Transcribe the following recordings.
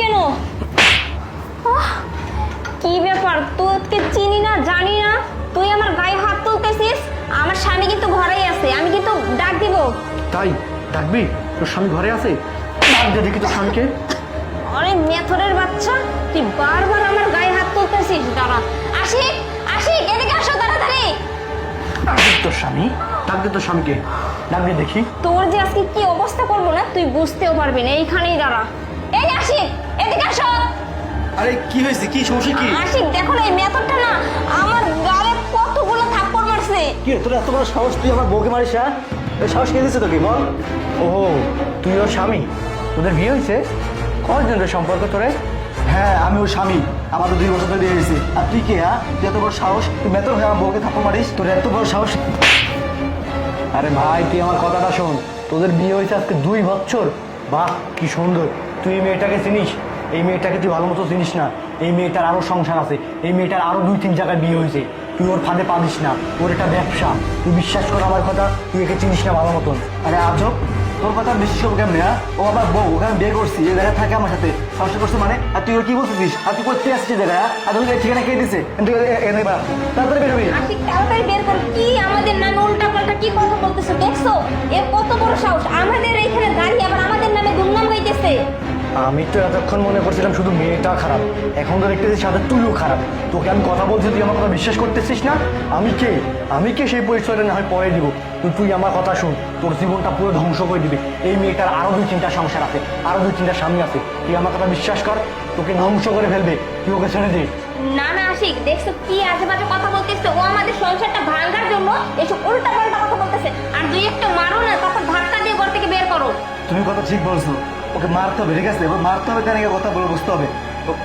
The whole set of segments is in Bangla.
কেন? কি ব্যাপার, তোকে চিনি না জানি না, তুই আমার গায়ে হাত তুলতেছিস? আমার স্বামী কিন্তু ঘরেই আছে, আমি কিন্তু ডাক দিব। তাই ডাকবি? তোর স্বামী ঘরে আছে, ডাক দে দেখি তোর স্বামীকে। আরে মেথরের বাচ্চা, তুই বারবার আমার গায়ে হাত তুলতেছিস। দাঁড়া, আশিক আশিক এদিকে আসো তাড়াতাড়ি। ডাক দে তোর স্বামী, ডাক দে তোর স্বামীকে, ডাক দে দেখি। তোর যে আজকে কি অবস্থা করবো না তুই বুঝতেও পারবি না। এইখানেই দাঁড়া। এই আশিক এদিকে আসো। আরে কি হয়েছে, কি সমস্যা কি? আশিক দেখো না, এই মেথরটা না আমার গালে কতগুলো থাপ্পড় মারছে। কি তোর এত বড় সাহস, তুই আমার বউকে মারিস? হ্যাঁ, এই সাহস কে দিচ্ছে তোকে বল? ওহো, তুই ওর স্বামী, তোদের বিয়ে হয়েছে? কতজনের সম্পর্ক তোরে? হ্যাঁ আমি ওর স্বামী, আমাদের 2 বছর ধরে বিয়ে হয়েছে। আর তুই কে? হ্যাঁ, তুই এত বড় সাহস, তুই মেতর হয়ে আমার বউকে থাপ্পড় মারিস? তোর এত বড় সাহস? আরে ভাই তুই আমার কথাটা শোন, তোদের বিয়ে হয়েছে আজকে 2 বছর। বাহ কি সুন্দর। তুই এই মেয়েটাকে চিনিস? এই মেয়েটাকে তুই ভালো মতো চিনিস না। এই মেয়েটার আরো সংসার আছে, এই মেয়েটার আরো 2-3 জায়গায় বিয়ে হয়েছে। তুই ওর ফাঁদে পাদিস না, ওর এটা ব্যবসা। তুই বিশ্বাস কর আমার কথা, তুই একে চিনিস না ভালো মতন। আরে আজব, তোর কথা বিশ্বাস করবো কেমন? হ্যাঁ, ও আমার বউ, ওখানে বিয়ে করছি, এই জায়গায় থাকে আমার সাথে সংসার করছে মানে। আর তুই ওর কি বলছিস? আর তুই করতে আসছিস জায়গায়? আর তুমি ঠিকানা কে দিছে? তাড়াতাড়ি বেরোবি। আশিক তাড়াতাড়ি বের কর। কি আমাদের নামে উল্টা পাল্টা কি কথা বলতেছো? দেখছো এর কত বড় সাহস? আমাদের এইখানে গাড়ি আবার আমাদের নামে দুর্নাম গাইতেছে। আমি তো এতক্ষণ মনে করছিলাম শুধু মেয়েটা খারাপ, এখন তো দেখতেছিস সাথে তুইও খারাপ। তোকে আমি কথা বলছি, তুই আমার কথা বিশ্বাস করতেছিস না? আমি কে সেই পরিচয়টা না হয় পরে দিব, তুই আমার কথা শুন। তোর জীবনটা পুরো ধ্বংস করে দিবে। এই মেয়েটার আরো 2-3টা সংসার আছে, আরো 2-3টা স্বামী আছে। তুই আমার কথা বিশ্বাস কর, তোকে ধ্বংস করে ফেলবে। তুই ওকে ছেড়ে দে। না না আশিক, দেখছো কি আজে বাজে কথা বলতেছে? ও আমাদের সংসারটা ভাঙার জন্য এসব উল্টা পাল্টা কথা বলতেছে। আর দুই একটা মারো না, তখন ধাক্কা দিয়ে ঘর থেকে বের করো। তুমি কথা ঠিক বলছো, ওকে মারতে হবে, ঠিক আছে? এবার মারতে হবে, কেন কথা বলে বুঝতে হবে।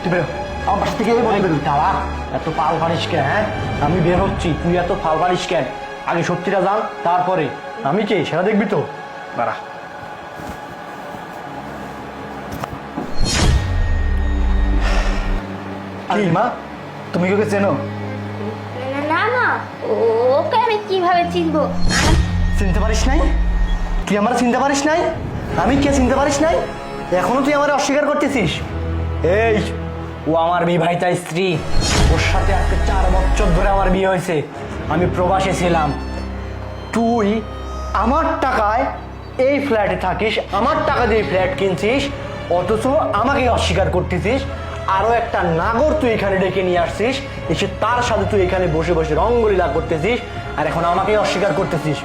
তুই বেরো আমার বাসা থেকে, বেরো। তারা এত পাল পারিস কেন? হ্যাঁ, আমি বের হচ্ছি, তুই এত পাল পারিস কেন? আগে সত্যিটা জান, তারপরে আমি কে সেটা দেখবি তো। দাঁড়া। কি মা, তুমি ওকে চেনো? না না, ওকে আমি কিভাবে চিনবো? চিনতে পারিস নাই? তুই আমার চিনতে পারিস নাই? আমি কে চিনতে পারিস নাই? এখনো তুই আমার অস্বীকার করতেছিস? এই, ও আমার বিবাহিতা স্ত্রী, ওর সাথে আজকে 4 বছর ধরে আমার বিয়ে হয়েছে। আমি প্রবাসে ছিলাম। তুই আমার টাকায় এই ফ্ল্যাটে থাকিস, আমার টাকা দিয়ে ফ্ল্যাট কিনছিস, অথচ আমাকে অস্বীকার করতেছিস। আরো একটা নাগর তুই এখানে ডেকে নিয়ে আসছিস, এসে তার সাথে তুই এখানে বসে বসে রঙ্গলীলা করতেছিস, আর এখন আমাকেই অস্বীকার করতেছিস।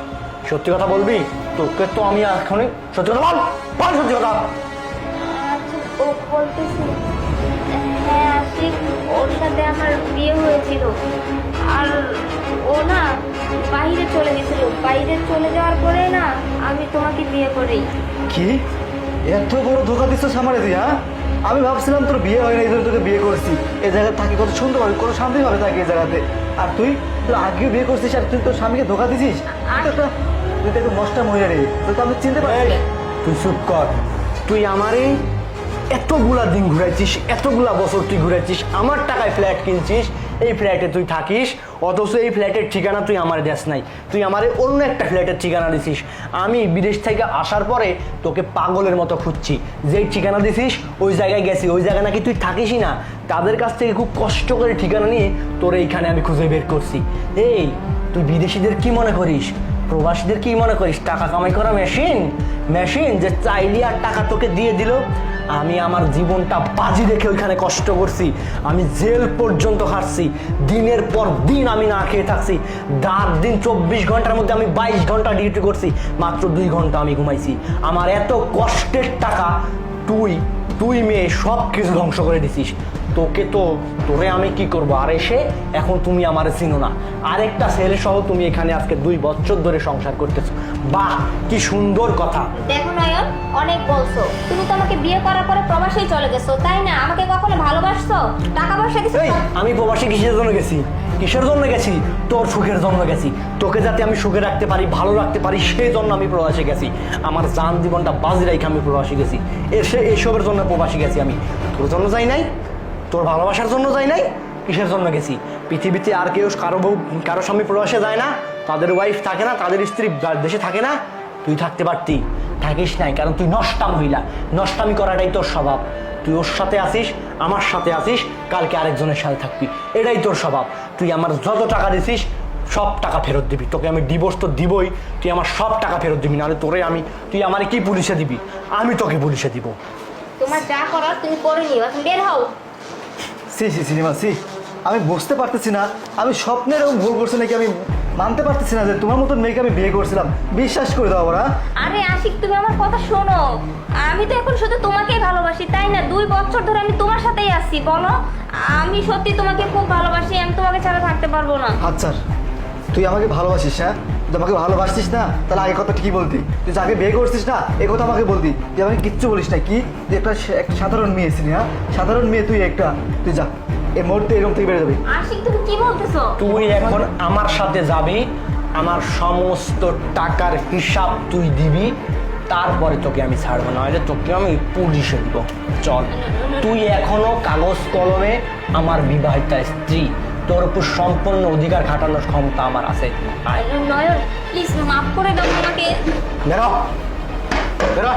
সত্যি কথা বলবি? তোকে তো আমি এখনই সত্যি কথা বল সত্যি কথা। ও বলতেছি, হ্যাঁ আশিক, ওর সাথে আমার বিয়ে হয়েছিল। আর ও না বাইরে চলে গেছিল, বাইরে চলে যাওয়ার পরে না আমি তোমাকে বিয়ে করি। কি এত বড় ধোকা দিচ্ছিস আমারে তুই? হ্যাঁ, আমি ভাবছিলাম তোর বিয়ে হয় না, এই জন্য তোকে বিয়ে করছি। এই জায়গায় থাকি কত সুন্দর হবে, কত শান্তি ভাবে থাকি এই জায়গাতে। আর তুই আগেও বিয়ে করছিস, আর তুই তোর স্বামীকে ধোকা দিছিস। তুই তো একটু নষ্টা মহিলা রে, তুই তো আমি চিনতে পারছি। তুই চুপ কর। তুই আমারে এতগুলা দিন ঘুরাইছিস, এতগুলা বছর তুই ঘুরাইছিস, আমার টাকায় ফ্ল্যাট কিনছিস, এই ফ্ল্যাটে তুই থাকিস, অথচ এই ফ্ল্যাটের ঠিকানা তুই আমার দেশ নাই। তুই আমারে অন্য একটা ফ্ল্যাটের ঠিকানা দিছিস। আমি বিদেশ থেকে আসার পরে তোকে পাগলের মতো খুঁজছি। যেই ঠিকানা দিছিস ওই জায়গায় গেছি, ওই জায়গায় নাকি তুই থাকিসই না। তাদের কাছ থেকে খুব কষ্ট করে ঠিকানা নিয়ে তোর এইখানে আমি খুঁজে বের করছি। এই, তুই বিদেশিদের কি মনে করিস? প্রবাসীদের কি মনে করিস? টাকা কামাই করা মেশিন যে চাইলি আর টাকা তোকে দিয়ে দিল? আমি আমার জীবনটা বাজি রেখে ওইখানে কষ্ট করছি, আমি জেল পর্যন্ত হারছি, দিনের পর দিন আমি না খেয়ে থাকছি। দিন 24 ঘন্টার মধ্যে আমি 22 ঘন্টা ডিউটি করছি, মাত্র 2 ঘন্টা আমি ঘুমাইছি। আমার এত কষ্টের টাকা তুই মেয়ে সব কিছু ধ্বংস করে দিছিস। তোরে আমি কি করবো? আর এসে এখন তুমি আমারে চিনো না, আরেকটা ছেলে সহ তুমি এখানে আজকে 2 বছর ধরে সংসার করতেছো। বাহ কি সুন্দর কথা। দেখো নয়ন, অনেক বলছো, তুমি তো আমাকে বিয়ে করার পরে প্রবাসেই চলে গেছো, তাই না? আমাকে কখনো ভালোবাসছো? টাকা পয়সা কিছু? আমি প্রবাসে কিসের জন্য গেছি? কিসের জন্য গেছি? তোর সুখের জন্য গেছি। তোকে যাতে আমি সুখে রাখতে পারি, ভালো রাখতে পারি, সেই জন্য আমি প্রবাসে গেছি। আমার জান জীবনটা বাজি রেখে আমি প্রবাসে গেছি। এসবের জন্য প্রবাসে গেছি আমি। তোর জন্য যাই নাই, তোর ভালোবাসার জন্য যাই নাই। কিসের জন্য গেছি? পৃথিবীতে আর কেউ কারো স্বামী প্রবাসে যায় না? তাদের ওয়াইফ থাকে না, তাদের স্ত্রী দেশে থাকে না? তুই থাকতে পারতি, থাকিস নাই, কারণ তুই নষ্টা মহিলা। নষ্টামি করাটাই তোর স্বভাব। তুই ওর সাথে আসিস, আমার সাথে আসিস, কালকে আরেকজনের সাথে থাকবি, এটাই তোর স্বভাব। তুই আমার যত টাকা দিছিস সব টাকা ফেরত দিবি। তোকে আমি ডিভোর্স তো দিবই, তুই আমার সব টাকা ফেরত দিবি, নাহলে তোরে আমি, তুই আমার কি পুলিশে দিবি? আমি তোকে পুলিশে দিব। তোমার যা করার তুমি করে নিও, এখন বের হও। সিনেমা আমি বুঝতে পারতেছি না, আমি স্বপ্নে এরকম ভুল করছি নাকি, আমি মানতে পারতেছি না যে তোমার মতন মেয়েকে আমি বিয়ে করছিলাম। বিশ্বাস করে দাও ওরা। আরে আশিক, তুমি আমার কথা শোনো। আমি তো এখন শুধু তোমাকেই ভালোবাসি, তাই না? 2 বছর ধরে আমি তোমার সাথেই আছি। বলো, আমি সত্যি তোমাকে খুব ভালোবাসি, আমি তোমাকে ছাড়া থাকতে পারবো না। আচ্ছা, তুই আমাকে ভালোবাসিস? হ্যাঁ, তুই আমাকে ভালোবাসিস না, তাহলে আগে কথা ঠিকই বলতি। তুই আগে বিয়ে করছিস না, এই কথা আমাকে বলতি। তুই আমাকে কিচ্ছু বলিস না। কি তুই একটা সাধারণ মেয়ে ছিলি? হ্যাঁ, সাধারণ মেয়ে তুই একটা। তুই যা, এই মুহূর্তে এরকম থেকে বেড়ে যাবি। আশিক, তুমি কি বলতেছো? তুই এখন আমার সাথে যাবি, আমার সমস্ত টাকার হিসাব তুই দিবি, তারপরে তোকে আমি ছাড়বো, না হলে তোকে আমি পুলিশে দিব। চল, তুই এখনো কাগজ কলমে আমার বিবাহিতা স্ত্রী, তোর উপর সম্পূর্ণ অধিকার খাটানোর ক্ষমতা আমার আছে। আয়। নয়ন, প্লিজ মাফ করে দাও আমাকে। বেরো বেরো।